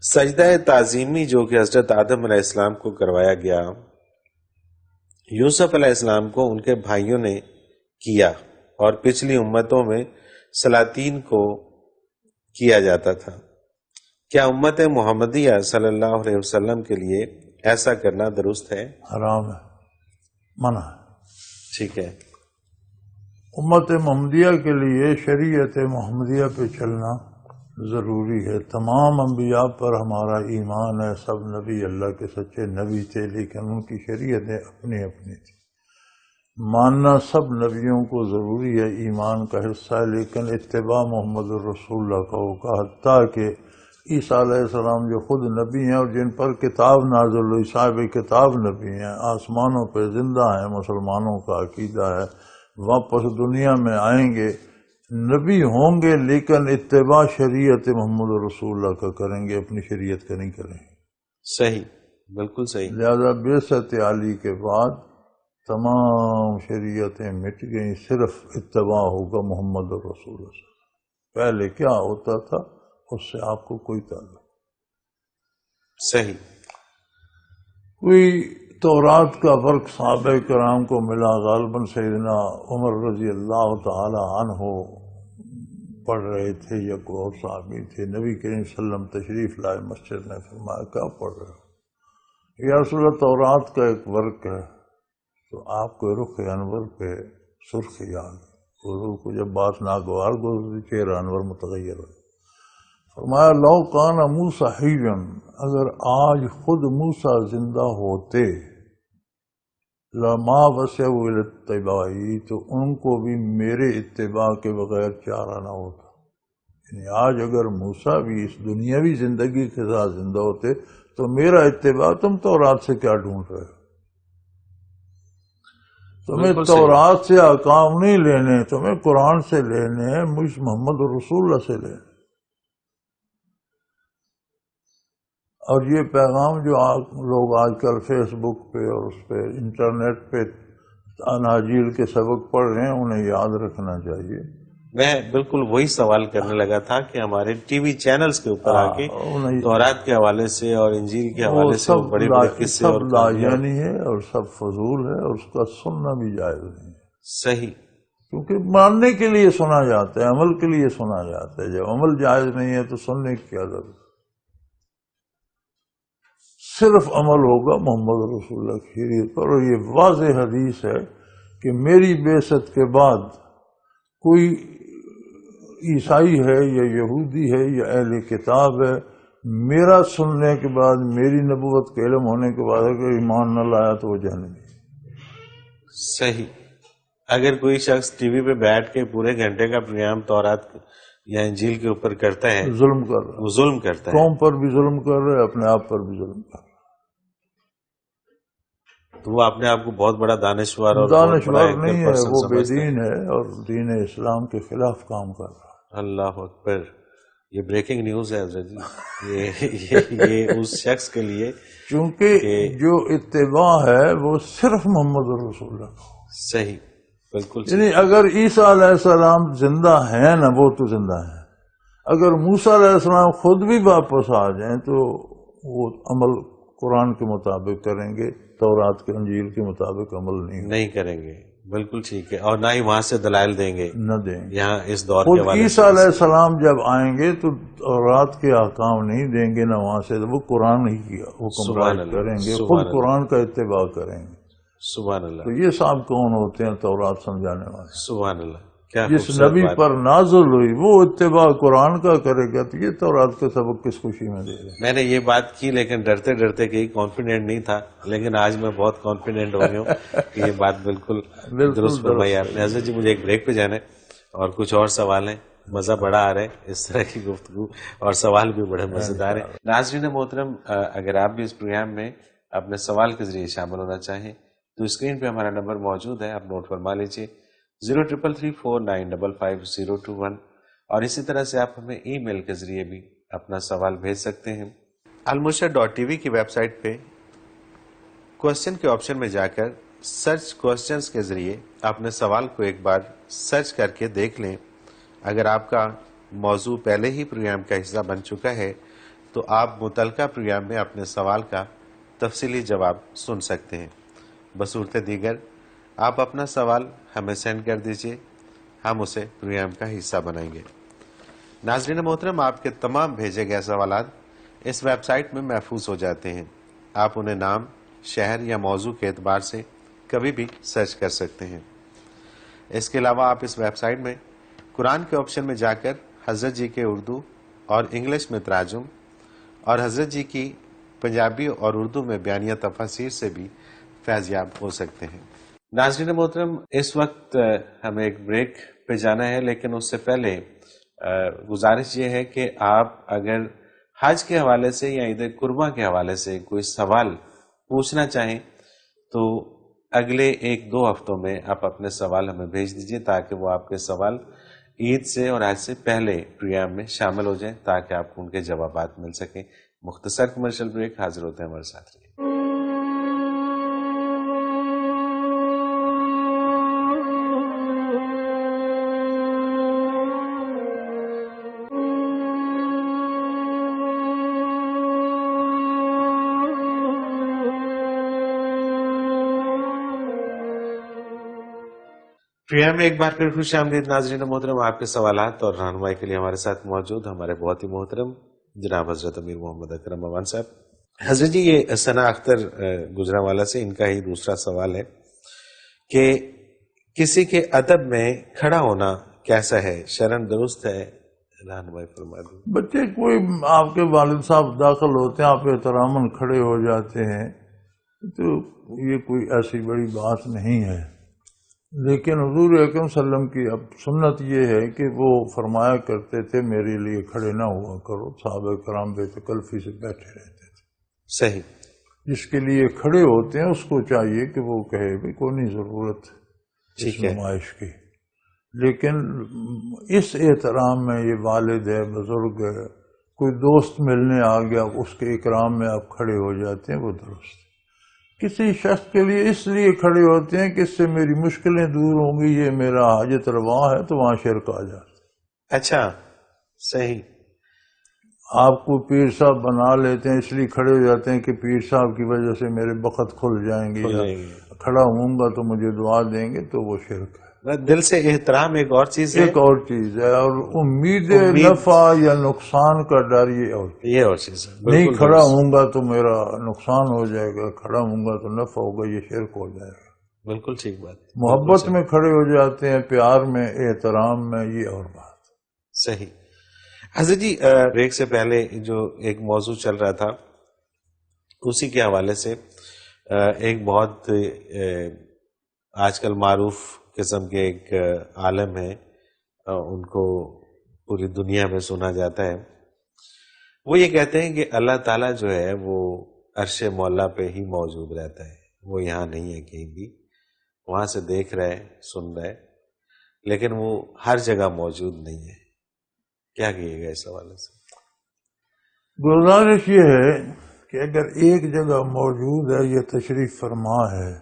سجدہ تعظیمی جو کہ حضرت آدم علیہ السلام کو کروایا گیا، یوسف علیہ السلام کو ان کے بھائیوں نے کیا اور پچھلی امتوں میں سلاطین کو کیا جاتا تھا، کیا امت محمدیہ صلی اللہ علیہ وسلم کے لیے ایسا کرنا درست ہے؟ حرام ہے، منع ہے۔ ٹھیک ہے۔ امت محمدیہ کے لیے شریعت محمدیہ پہ چلنا ضروری ہے۔ تمام انبیاء پر ہمارا ایمان ہے، سب نبی اللہ کے سچے نبی تھے، لیکن ان کی شریعتیں اپنی اپنی تھی، ماننا سب نبیوں کو ضروری ہے، ایمان کا حصہ ہے، لیکن اتباع محمد الرسول اللہ کا ہوگا، حتیٰ کہ عیسیٰ علیہ السلام جو خود نبی ہیں اور جن پر کتاب نازل ہوئی، صاحب کتاب نبی ہیں، آسمانوں پہ زندہ ہیں، مسلمانوں کا عقیدہ ہے، واپس دنیا میں آئیں گے، نبی ہوں گے، لیکن اتباع شریعت محمد رسول اللہ کا کریں گے، اپنی شریعت کا نہیں کریں گے۔ صحیح، بالکل صحیح۔ لہذا بعثت علی کے بعد تمام شریعتیں مٹ گئیں، صرف اتباع ہوگا محمد رسول اللہ۔ پہلے کیا ہوتا تھا اس سے آپ کو کوئی تعلق۔ صحیح۔ کوئی تورات کا فرق صحابہ کرام کو ملا، غالباً سیدنا عمر رضی اللہ تعالی عنہ پڑھ رہے تھے یا کوئی اور صحابی تھے، نبی کریم صلی اللہ علیہ وسلم تشریف لائے مسجد میں، فرمایا کیا پڑھ رہے ہو؟ یا رسول اللہ تورات کا ایک ورق ہے، تو آپ کو رخ انور پہ سرخی آ گئی، حضور کو جب بات ناگوار گزری چہرہ انور متغیر ہو، فرمایا لو کان موسیٰ حیًا، اگر آج خود موسیٰ زندہ ہوتے، لما وسعوا الی اتباعی، تو ان کو بھی میرے اتباع کے بغیر چارہ نہ ہوتا۔ یعنی آج اگر موسیٰ بھی اس دنیاوی زندگی کے ساتھ زندہ ہوتے تو میرا اتباع، تم تورات سے کیا ڈھونڈ رہے ہو؟ تمہیں تورات سے احکام نہیں لینے، تمہیں قرآن سے لینے ہیں، مجھ محمد رسول اللہ سے لینے۔ اور یہ پیغام جو لوگ آج کل فیس بک پہ اور اس پہ انٹرنیٹ پہ اناجیل کے سبق پڑھ رہے ہیں، انہیں یاد رکھنا چاہیے۔ میں بالکل وہی سوال کرنے لگا تھا کہ ہمارے ٹی وی چینلز کے اوپر آ کے تورات کے حوالے سے اور انجیل کے حوالے سے بڑے بڑے قصے اور لاجانی ہے اور سب فضول ہے، اور اس کا سننا بھی جائز نہیں ہے۔ صحیح، کیونکہ ماننے کے لیے سنا جاتا ہے، عمل کے لیے سنا جاتا ہے، جب عمل جائز نہیں ہے تو سننے کی کیا ضرورت؟ صرف عمل ہوگا محمد رسول اللہ کی شریعت پر، اور یہ واضح حدیث ہے کہ میری بعثت کے بعد کوئی عیسائی ہے یا یہودی ہے یا اہل کتاب ہے، میرا سننے کے بعد، میری نبوت کے علم ہونے کے بعد اگر ایمان نہ لایا تو وہ جہنمی۔ صحیح۔ اگر کوئی شخص ٹی وی پہ بیٹھ کے پورے گھنٹے کا پروگرام تورات یا انجیل کے اوپر کرتا ہے، ظلم کر رہا ہے، وہ ظلم کرتا ہے، قوم پر بھی ظلم کر رہا ہے، اپنے آپ پر بھی ظلم کر رہا تو وہ اپنے آپ کو بہت بڑا دانشور اور ہے۔ دانشور بہت بڑا نہیں ہے، person وہ بے سمجھتا ہے۔ دین ہے اور دین اسلام کے خلاف کام کر رہا ہے۔ اللہ اکبر، یہ بریکنگ نیوز ہے حضرت جی، یہ اس شخص کے لیے چونکہ کہ- جو اتباع ہے وہ صرف محمد رسول اللہ کا۔ صحیح، بالکل صحیح۔ یعنی اگر عیسیٰ علیہ السلام زندہ ہیں نا، وہ تو زندہ ہیں، اگر موسیٰ علیہ السلام خود بھی واپس آ جائیں تو وہ عمل قرآن کے مطابق کریں گے، تورات کے انجیل کے مطابق عمل نہیں کریں گے، بالکل ٹھیک ہے، اور نہ ہی وہاں سے دلائل دیں گے نہ دیں گے۔ یہاں اس دور خود کے حوالے عیسیٰ سے۔ علیہ السلام جب آئیں گے تو تورات کے احکام نہیں دیں گے نہ وہاں سے، وہ قرآن ہی کی حکم سبحان رائج اللہ، کریں گے، سبحان خود اللہ۔ قرآن کا اتباع کریں گے۔ سبحان اللہ، تو یہ صاحب کون ہوتے ہیں تورات سمجھانے والے؟ سبحان اللہ، کیا جس خوبصورت نبی بات۔ پر نازل ہوئی وہ اتباع قرآن کا کرے گا تو یہ تورات کا سبق کس خوشی میں دے گا؟ میں نے یہ بات کی لیکن ڈرتے ڈرتے کہ کانفیڈنٹ نہیں تھا، لیکن آج میں بہت کانفیڈنٹ ہو گیا ہوں کہ یہ بات بالکل درست فرمائی آپ نے۔ حضرت جی مجھے ایک بریک پہ جانا ہے اور کچھ اور سوال ہیں، مزہ بڑا آ رہا ہے اس طرح کی گفتگو، اور سوال بھی بڑے مزیدار ہیں۔ ناظرین محترم، اگر آپ بھی اس پروگرام میں اپنے سوال کے ذریعے شامل ہونا چاہیں تو اسکرین پہ ہمارا نمبر موجود ہے، آپ نوٹ فرما لیجیے 0334955021، اور اسی طرح سے آپ ہمیں ای میل کے ذریعے بھی اپنا سوال بھیج سکتے ہیں۔ almurshid.tv کی ویب سائٹ پہ کوشچن کے آپشن میں جا کر سرچ کوشچنز کے ذریعے اپنے سوال کو ایک بار سرچ کر کے دیکھ لیں۔ اگر آپ کا موضوع پہلے ہی پروگرام کا حصہ بن چکا ہے تو آپ متعلقہ پروگرام میں اپنے سوال کا تفصیلی جواب سن سکتے ہیں۔ بصورت دیگر آپ اپنا سوال ہمیں سینڈ کر دیجئے، ہم اسے پروگرام کا حصہ بنائیں گے۔ ناظرین محترم، آپ کے تمام بھیجے گئے سوالات اس ویب سائٹ میں محفوظ ہو جاتے ہیں۔ آپ انہیں نام، شہر یا موضوع کے اعتبار سے کبھی بھی سرچ کر سکتے ہیں۔ اس کے علاوہ آپ اس ویب سائٹ میں قرآن کے آپشن میں جا کر حضرت جی کے اردو اور انگلش میں تراجم اور حضرت جی کی پنجابی اور اردو میں بیانیہ تفاسیر سے بھی فیض یاب ہو سکتے ہیں۔ ناظرین محترم، اس وقت ہمیں ایک بریک پہ جانا ہے، لیکن اس سے پہلے گزارش یہ ہے کہ آپ اگر حج کے حوالے سے یا عید قربہ کے حوالے سے کوئی سوال پوچھنا چاہیں تو اگلے 1-2 ہفتوں میں آپ اپنے سوال ہمیں بھیج دیجئے تاکہ وہ آپ کے سوال عید سے اور حج سے پہلے پروگرام میں شامل ہو جائیں تاکہ آپ کو ان کے جوابات مل سکیں۔ مختصر کمرشل بریک، حاضر ہوتے ہیں ہمارے ساتھ۔ پروگرام میں ایک بار پھر خوش آمدید ناظرین محترم، آپ کے سوالات اور رہنمائی کے لیے ہمارے ساتھ موجود ہمارے بہت ہی محترم جناب حضرت امیر محمد اکرم امان صاحب۔ حضرت جی، یہ ثنا اختر گجرانوالہ سے ان کا ہی دوسرا سوال ہے کہ کسی کے ادب میں کھڑا ہونا کیسا ہے، شرعاً درست ہے؟ رہنمائی فرما دیں۔ بچے کوئی آپ کے والد صاحب داخل ہوتے ہیں، آپ احتراماً کھڑے ہو جاتے ہیں تو یہ کوئی ایسی بڑی بات نہیں ہے، لیکن حضور اکرم صلی اللہ علیہ وسلم کی اب سنت یہ ہے کہ وہ فرمایا کرتے تھے میرے لیے کھڑے نہ ہوا کرو، صحابہ کرام بے تکلفی سے بیٹھے رہتے تھے۔ صحیح۔ جس کے لیے کھڑے ہوتے ہیں اس کو چاہیے کہ وہ کہے بھی کوئی نہیں ضرورت اس نمائش کی، لیکن اس احترام میں یہ والد ہے، بزرگ ہے، کوئی دوست ملنے آ گیا اس کے اکرام میں آپ کھڑے ہو جاتے ہیں، وہ درست ہے۔ کسی شخص کے لیے اس لیے کھڑے ہوتے ہیں کہ اس سے میری مشکلیں دور ہوں گی، یہ میرا حاجت روا ہے، تو وہاں شرک آ جاتا ہے۔ اچھا، صحیح۔ آپ کو پیر صاحب بنا لیتے ہیں، اس لیے کھڑے ہو جاتے ہیں کہ پیر صاحب کی وجہ سے میرے بخت کھل جائیں گے، یا کھڑا ہوں گا تو مجھے دعا دیں گے، تو وہ شرک ہے۔ دل سے احترام ایک اور چیز ہے، ایک اور چیز ہے، اور امید نفع یا نقصان کا ڈر یہ اور چیز ہے۔ نہیں کھڑا ہوں گا تو میرا نقصان ہو جائے گا، کھڑا ہوں گا تو نفع ہوگا، یہ شرک ہو جائے گا۔ بالکل ٹھیک بات۔ محبت میں کھڑے ہو جاتے ہیں، پیار میں، احترام میں، یہ اور بات۔ صحیح. حضرت جی بریک سے پہلے جو ایک موضوع چل رہا تھا اسی کے حوالے سے ایک بہت آج کل معروف قسم کے ایک عالم ہیں، ان کو پوری دنیا میں سنا جاتا ہے. وہ یہ کہتے ہیں کہ اللہ تعالیٰ جو ہے وہ عرش مولا پہ ہی موجود رہتا ہے، وہ یہاں نہیں ہے کہیں بھی، وہاں سے دیکھ رہے سن رہے، لیکن وہ ہر جگہ موجود نہیں ہے. کیا کہیے گا اس حوالے سے؟ گزارش یہ ہے کہ اگر ایک جگہ موجود ہے، یہ تشریف فرما ہے،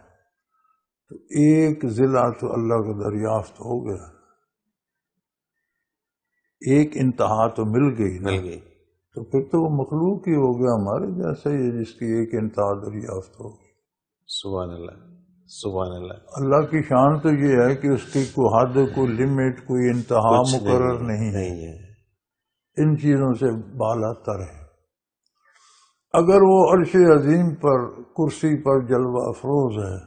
تو ایک ضلع تو اللہ کو دریافت ہو گیا، ایک انتہا تو مل گئی نا، مل گئی. تو پھر تو وہ مخلوق ہی ہو گیا ہمارے جیسا ہی، جس کی ایک انتہا دریافت ہو گئی. سبحان اللہ، سبحان اللہ. اللہ کی شان تو یہ ہے کہ اس کی کوئی حد، کوئی لمٹ، کوئی انتہا کچھ مقرر نہیں ہے، ان چیزوں سے بالا تر ہے. اگر وہ عرش عظیم پر کرسی پر جلوہ افروز ہے،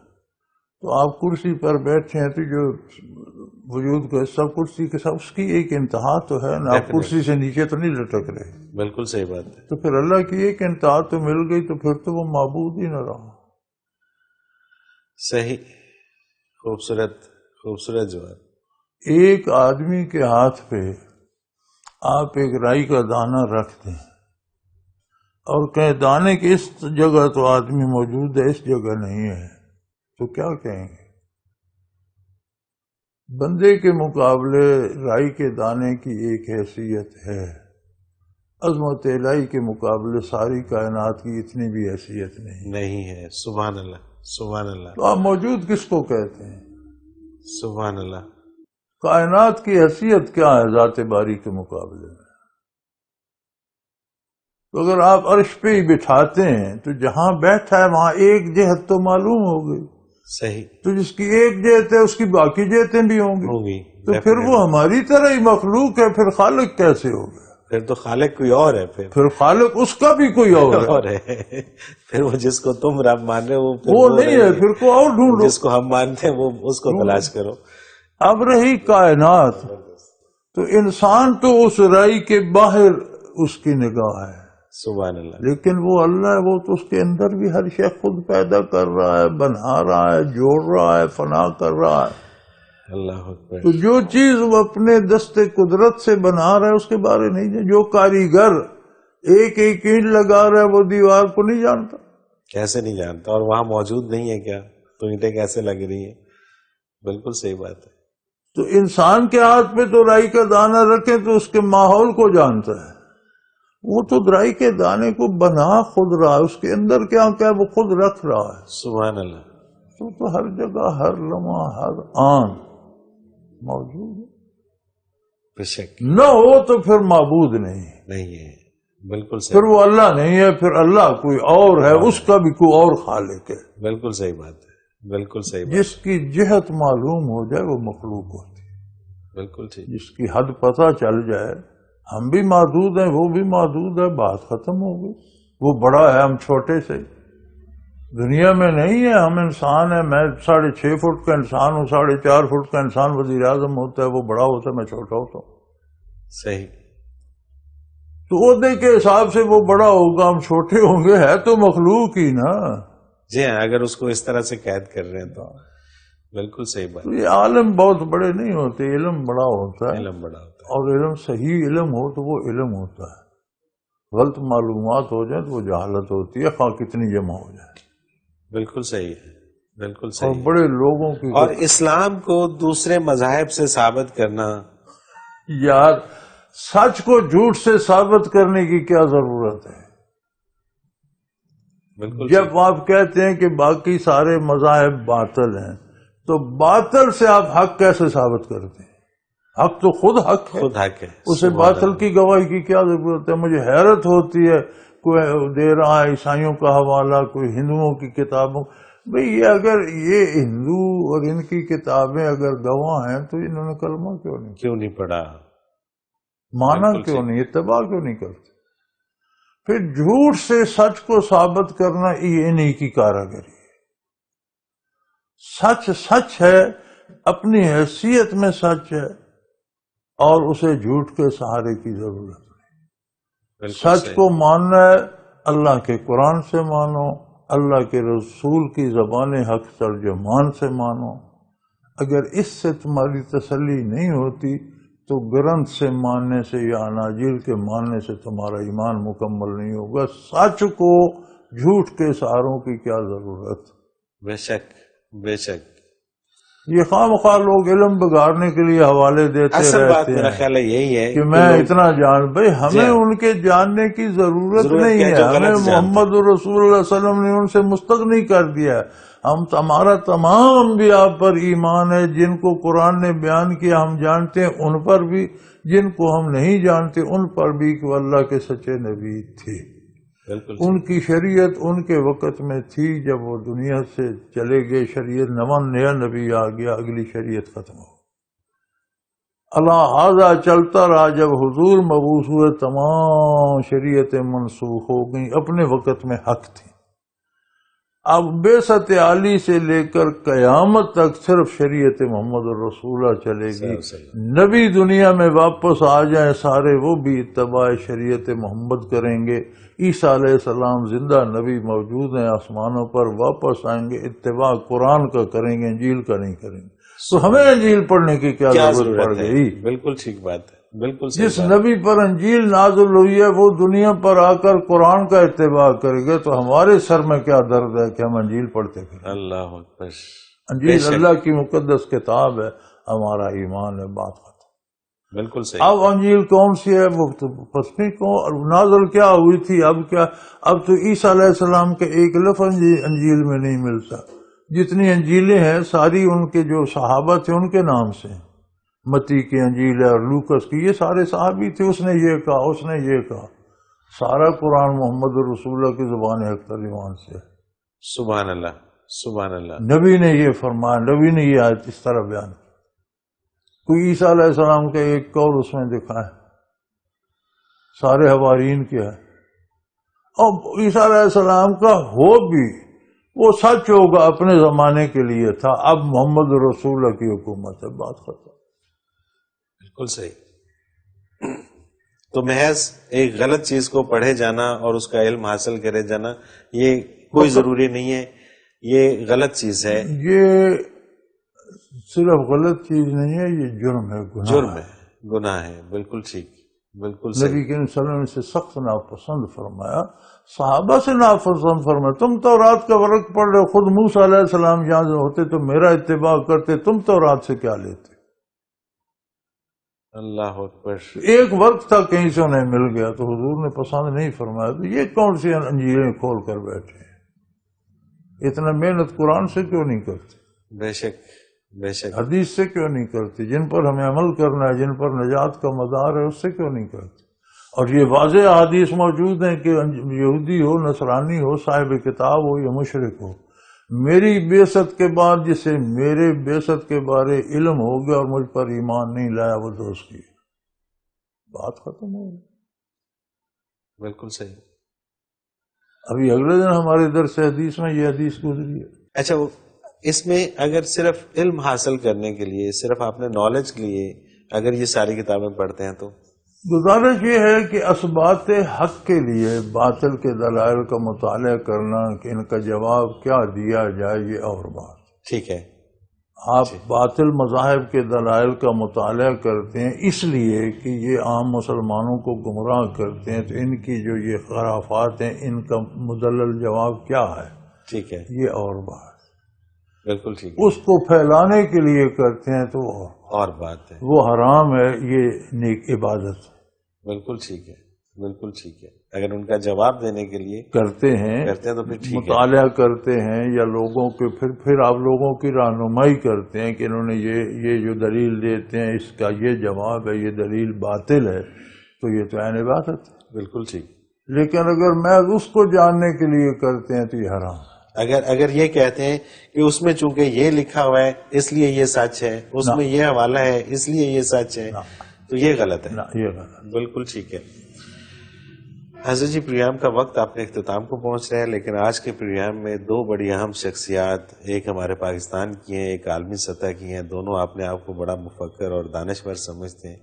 تو آپ کرسی پر بیٹھے ہیں تو جو وجود کا حصہ کرسی کے ساتھ، اس کی ایک انتہا تو ہے نا، آپ کرسی سے نیچے تو نہیں لٹک رہے. بالکل صحیح بات ہے. تو پھر اللہ کی ایک انتہا تو مل گئی، تو پھر تو وہ معبود ہی نہ رہا. صحیح، خوبصورت خوبصورت جواب. ایک آدمی کے ہاتھ پہ آپ ایک رائی کا دانہ رکھ دیں اور کہیں دانے کی اس جگہ تو آدمی موجود ہے، اس جگہ نہیں ہے، تو کیا کہیں گے؟ بندے کے مقابلے رائی کے دانے کی ایک حیثیت ہے، عظمت الہی کے مقابلے ساری کائنات کی اتنی بھی حیثیت نہیں ہے. سبحان اللہ، سبحان اللہ. تو آپ موجود کس کو کہتے ہیں؟ سبحان اللہ. کائنات کی حیثیت کیا ہے ذات باری کے مقابلے میں؟ تو اگر آپ عرش پہ ہی بٹھاتے ہیں تو جہاں بیٹھا ہے وہاں ایک جہت تو معلوم ہو گئی. صحیح. تو جس کی ایک جہت ہے اس کی باقی جہتیں بھی ہوں گی. تو پھر وہ ہماری طرح ہی مخلوق ہے، پھر خالق کیسے ہو گیا؟ پھر تو خالق کوئی اور ہے. پھر خالق اس کا بھی کوئی اور ہے. پھر وہ جس کو تم رب مان رہے ہو وہ نہیں ہے، پھر کو اور ڈھونڈو. جس کو ہم مانتے ہیں وہ اس کو تلاش کرو. اب رہی کائنات، تو انسان تو اس رائی کے باہر اس کی نگاہ ہے. سبحان اللہ. لیکن وہ اللہ ہے، وہ تو اس کے اندر بھی ہر شے خود پیدا کر رہا ہے، بنا رہا ہے، جوڑ رہا ہے، فنا کر رہا ہے. اللہ اکبر. تو جو چیز وہ اپنے دست قدرت سے بنا رہا ہے اس کے بارے نہیں جانتا. جو کاریگر ایک ایک اینٹ لگا رہا ہے وہ دیوار کو نہیں جانتا. کیسے نہیں جانتا؟ اور وہاں موجود نہیں ہے کیا؟ تو اینٹیں کیسے لگ رہی ہیں؟ بالکل صحیح بات ہے. تو انسان کے ہاتھ پہ تو رائی کا دانہ رکھے تو اس کے ماحول کو جانتا ہے. وہ تو رائی کے دانے کو بنا خود رہا ہے، اس کے اندر کیا کیا وہ خود رکھ رہا ہے. سبحان اللہ. تو ہر جگہ، ہر لمحہ، ہر آن موجود ہے. بے شک. نہ ہو تو پھر معبود نہیں ہے. بالکل صحیح. پھر وہ اللہ نہیں ہے، پھر اللہ کوئی اور ہے، اس کا بھی کوئی اور خالق ہے. بالکل صحیح بات ہے. بالکل صحیح بات. جس کی جہت معلوم ہو جائے وہ مخلوق ہوتی ہے. بالکل ٹھیک. جس کی حد پتہ چل جائے، ہم بھی محدود ہیں، وہ بھی محدود ہے، بات ختم ہو گئی. وہ بڑا ہے، ہم چھوٹے سے. دنیا میں نہیں ہے، ہم انسان ہیں. میں 6.5 فٹ کا انسان ہوں، 4.5 فٹ کا انسان وزیر اعظم ہوتا ہے، وہ بڑا ہوتا ہے، میں چھوٹا ہوتا ہوں. صحیح. تو عہدے کے حساب سے وہ بڑا ہوگا، ہم چھوٹے ہوں گے. ہے تو مخلوق ہی نا. جی ہاں، اگر اس کو اس طرح سے قید کر رہے ہیں تو بالکل صحیح بات. تو یہ عالم بہت بڑے نہیں ہوتے، علم بڑا ہوتا ہے. علم بڑا ہوتا ہے. اور علم صحیح علم ہو تو وہ علم ہوتا ہے. غلط معلومات ہو جائیں تو وہ جہالت ہوتی ہے، خواہ کتنی جمع ہو جائے. بالکل صحیح ہے. بالکل صحیح. اور بڑے لوگوں کی اور اسلام کو دوسرے مذاہب سے ثابت کرنا، یار سچ کو جھوٹ سے ثابت کرنے کی کیا ضرورت ہے؟ بالکل. جب آپ کہتے ہیں کہ باقی سارے مذاہب باطل ہیں تو باطل سے آپ حق کیسے ثابت کرتے ہیں؟ حق تو خود حق ہے. خود حق ہے. اسے باطل کی گواہی کی کیا ضرورت ہے؟ مجھے حیرت ہوتی ہے، کوئی دے رہا ہے عیسائیوں کا حوالہ، کوئی ہندوؤں کی کتابوں. بھئی یہ اگر یہ ہندو اور ان کی کتابیں اگر گواہ ہیں تو انہوں نے کلمہ کیوں نہیں پڑھا؟ مانا کیوں نہیں؟ اتباع کیوں نہیں کرتے؟ پھر جھوٹ سے سچ کو ثابت کرنا یہ انہی کی کاراگری ہے. سچ سچ ہے، اپنی حیثیت میں سچ ہے. اور اسے جھوٹ کے سہارے کی ضرورت نہیں۔ بالکل سچ صحیح۔ کو ماننا ہے، اللہ کے قرآن سے مانو، اللہ کے رسول کی زبان حق ترجمان سے مانو۔ اگر اس سے تمہاری تسلی نہیں ہوتی تو گرنتھ سے ماننے سے یا اناجیل کے ماننے سے تمہارا ایمان مکمل نہیں ہوگا۔ سچ کو جھوٹ کے سہاروں کی کیا ضرورت؟ بے شک، بے شک۔ یہ خواہ مخواہ لوگ علم بگاڑنے کے لیے حوالے دیتے اصل بات رہتے میرا ہیں خیال ہے یہی ہے کہ میں لوگ- اتنا جان، بھائی ہمیں ان کے جاننے کی ضرورت نہیں کیا ہے، جو غلط ہمیں جانتے محمد رسول اللہ علیہ وسلم نے ان سے مستغنی کر دیا ہے۔ ہمارا تمام انبیاء پر ایمان ہے، جن کو قرآن نے بیان کیا ہم جانتے ہیں ان پر بھی، جن کو ہم نہیں جانتے ان پر بھی کہ وہ اللہ کے سچے نبی تھے۔ بالکل ان کی شریعت ان کے وقت میں تھی، جب وہ دنیا سے چلے گئے شریعت نیا نبی آ گیا، اگلی شریعت ختم ہو۔ لہٰذا چلتا رہا، جب حضور مبعوث ہوئے تمام شریعتیں منسوخ ہو گئیں، اپنے وقت میں حق تھیں۔ اب بعثت عالی سے لے کر قیامت تک صرف شریعت محمد الرسول اللہ چلے گی۔ نبی دنیا میں واپس آ جائیں سارے، وہ بھی اتباع شریعت محمد کریں گے۔ عیسیٰ علیہ السلام زندہ نبی موجود ہیں، آسمانوں پر واپس آئیں گے، اتباع قرآن کا کریں گے، انجیل کا نہیں کریں گے۔ تو ہمیں انجیل پڑھنے کی کیا ضرورت پڑ ہے؟ گئی؟ بالکل ٹھیک بات ہے، بالکل صحیح جس بات۔ نبی پر انجیل نازل ہوئی ہے وہ دنیا پر آ کر قرآن کا اتباع کرے گے، تو ہمارے سر میں کیا درد ہے کہ ہم انجیل پڑھتے پھریں؟ اللہ اکبر۔ انجیل اللہ کی مقدس کتاب ہے، ہمارا ایمان ہے، بات ختم۔ بالکل صحیح۔ اب انجیل کون سی ہے؟ وہ تو پسند کون نازل کیا ہوئی تھی؟ اب کیا؟ اب تو عیسیٰ علیہ السلام کے ایک لفظ انجیل میں نہیں ملتا۔ جتنی انجیلیں ہیں ساری ان کے جو صحابہ تھے ان کے نام سے ہیں۔ متی کی انجیل ہے اور لوکس کی، یہ سارے صحابی تھے، اس نے یہ کہا، اس نے یہ کہا۔ سارا قرآن محمد رسول اللہ کی زبان حق ترجمان سے ہے۔ سبحان اللہ، سبحان اللہ۔ نبی نے یہ فرمایا، نبی نے یہ آیت اس طرح بیان کی۔ کوئی عیسیٰ علیہ السلام کا ایک قول اس میں دکھائے، سارے حوارین کیا ہے۔ اب عیسیٰ علیہ السلام کا ہو بھی وہ سچ ہوگا، اپنے زمانے کے لیے تھا، اب محمد رسول اللہ کی حکومت ہے، بات ختم۔ بالکل صحیح۔ تو محض ایک غلط چیز کو پڑھے جانا اور اس کا علم حاصل کرے جانا یہ کوئی ضروری نہیں ہے، یہ غلط چیز ہے، یہ صرف غلط چیز نہیں ہے، یہ جرم ہے، گناہ جرم ہے، گناہ ہے۔ بالکل ٹھیک، بالکل نبی صحیح۔ کریم صلی اللہ علیہ وسلم سے سخت ناپسند فرمایا، صحابہ سے ناپسند فرمایا۔ تم تورات کا ورق پڑھ رہے ہو، خود موسیٰ علیہ السلام یہاں سے ہوتے تو میرا اتباع کرتے، تم تورات سے کیا لیتے؟ اللہ اکبر۔ ایک وقت تھا کہیں سے انہیں مل گیا تو حضور نے پسند نہیں فرمایا، تو یہ کون سی انجیلیں کھول کر بیٹھے ہیں؟ اتنا محنت قرآن سے کیوں نہیں کرتے؟ بے شک، بے شک۔ حدیث سے کیوں نہیں کرتے؟ جن پر ہمیں عمل کرنا ہے، جن پر نجات کا مدار ہے، اس سے کیوں نہیں کرتے؟ اور یہ واضح حدیث موجود ہیں کہ یہودی ہو، نصرانی ہو، صاحب کتاب ہو یا مشرک ہو، میری بعثت کے بعد جسے میرے بعثت کے بارے علم ہو گیا اور مجھ پر ایمان نہیں لایا، وہ دوست کی بات ختم ہو گئی۔ بالکل صحیح۔ ابھی اگلے دن ہمارے درس حدیث میں یہ حدیث گزری ہے۔ اچھا، اس میں اگر صرف علم حاصل کرنے کے لیے، صرف اپنے نالج کے لیے اگر یہ ساری کتابیں پڑھتے ہیں تو گزارش یہ ہے کہ اثبات حق کے لیے باطل کے دلائل کا مطالعہ کرنا، کہ ان کا جواب کیا دیا جائے، یہ اور بات۔ ٹھیک ہے۔ آپ باطل مذاہب کے دلائل کا مطالعہ کرتے ہیں اس لیے کہ یہ عام مسلمانوں کو گمراہ کرتے ہیں، تو ان کی جو یہ خرافات ہیں ان کا مدلل جواب کیا ہے، ٹھیک ہے، یہ اور بات۔ بالکل ٹھیک ہے، اس کو پھیلانے کے لیے کرتے ہیں تو اور بات ہے، وہ حرام ہے، یہ نیک عبادت ہے۔ بالکل ٹھیک ہے، بالکل ٹھیک ہے۔ اگر ان کا جواب دینے کے لیے کرتے ہیں تو پھر ٹھیک ہے، مطالعہ کرتے ہیں، یا لوگوں کے پھر آپ لوگوں کی رہنمائی کرتے ہیں کہ انہوں نے یہ جو دلیل دیتے ہیں اس کا یہ جواب ہے، یہ دلیل باطل ہے، تو یہ تو عین عبادت ہے۔ بالکل ٹھیک۔ لیکن اگر میں اس کو جاننے کے لیے کرتے ہیں تو یہ حرام ہے۔ اگر یہ کہتے ہیں کہ اس میں چونکہ یہ لکھا ہوا ہے اس لیے یہ سچ ہے، اس میں یہ حوالہ ہے اس لیے یہ سچ ہے، تو یہ غلط ہے۔ یہ غلط ہے۔ بالکل ٹھیک ہے۔ حضرت جی، پروگرام کا وقت اپنے اختتام کو پہنچ رہا ہے، لیکن آج کے پروگرام میں دو بڑی اہم شخصیات، ایک ہمارے پاکستان کی ہیں، ایک عالمی سطح کی ہیں، دونوں اپنے آپ کو بڑا مفکر اور دانشور سمجھتے ہیں۔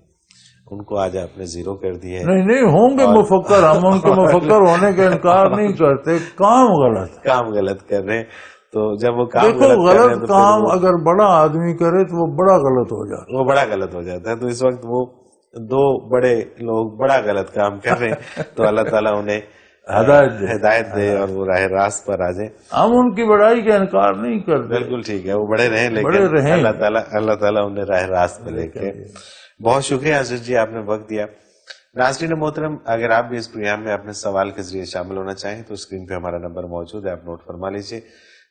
ان کو آج آپ نے زیرو کر دیا ہے. نہیں نہیں ہوں گے مفکر، ہم ان کے مفکر ہونے کا انکار نہیں کرتے، کام غلط ہے. کام غلط کر رہے ہیں. تو جب وہ کام دیکھو غلط کر رہے ہیں غلط تو کام اگر بڑا آدمی کرے تو وہ بڑا غلط ہو جاتا ہے. وہ بڑا غلط ہو جاتا ہے. تو اس وقت وہ دو بڑے لوگ بڑا غلط کام کر رہے ہیں، تو اللہ تعالیٰ انہیں ہدایت دے اور وہ راہ راست پر آ جائیں. ہم ان کی بڑائی کا انکار نہیں کرتے. بالکل ٹھیک ہے، وہ بڑے رہیں بڑے لیکن رہیں. اللہ تعالیٰ انہیں راہ راست پہ لے کے. بہت شکریہ حضرت جی، آپ نے وقت دیا. ناظرین محترم، اگر آپ بھی اس پروگرام میں اپنے سوال کے ذریعے شامل ہونا چاہیں تو اسکرین پہ ہمارا نمبر موجود ہے، آپ نوٹ فرما لیجیے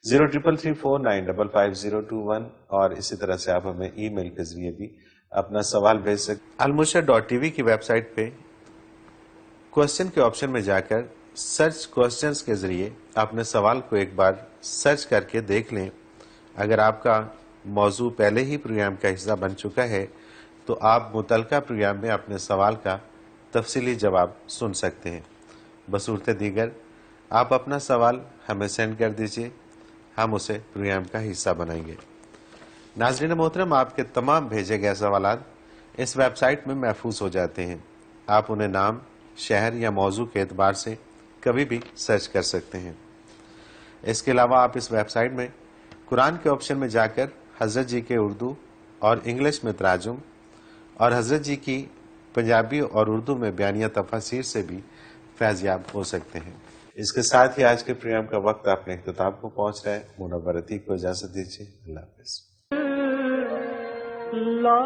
0334955021، اور اسی طرح سے آپ ہمیں ای میل کے ذریعے بھی اپنا سوال بھیج سکتے. almushad.tv کی ویب سائٹ پہ کوشچن کے آپشن میں جا کر سرچ کوشچنز کے ذریعے اپنے سوال کو ایک بار سرچ کر کے دیکھ لیں. اگر آپ کا موضوع پہلے ہی پروگرام کا حصہ بن چکا ہے تو آپ متعلقہ پروگرام میں اپنے سوال کا تفصیلی جواب سن سکتے ہیں. بصورت دیگر آپ اپنا سوال ہمیں سینڈ کر دیجیے، ہم اسے پروگرام کا حصہ بنائیں گے. ناظرین محترم، آپ کے تمام بھیجے گئے سوالات اس ویب سائٹ میں محفوظ ہو جاتے ہیں. آپ انہیں نام، شہر یا موضوع کے اعتبار سے کبھی بھی سرچ کر سکتے ہیں. اس کے علاوہ آپ اس ویب سائٹ میں قرآن کے آپشن میں جا کر حضرت جی کے اردو اور انگلش میں تراجم اور حضرت جی کی پنجابی اور اردو میں بیانیہ تفاسیر سے بھی فیض یاب ہو سکتے ہیں. اس کے ساتھ ہی آج کے پروگرام کا وقت اپنے اختتام کو پہنچ رہا ہے. منور عتیق کو اجازت دیجیے. اللہ حافظ. لا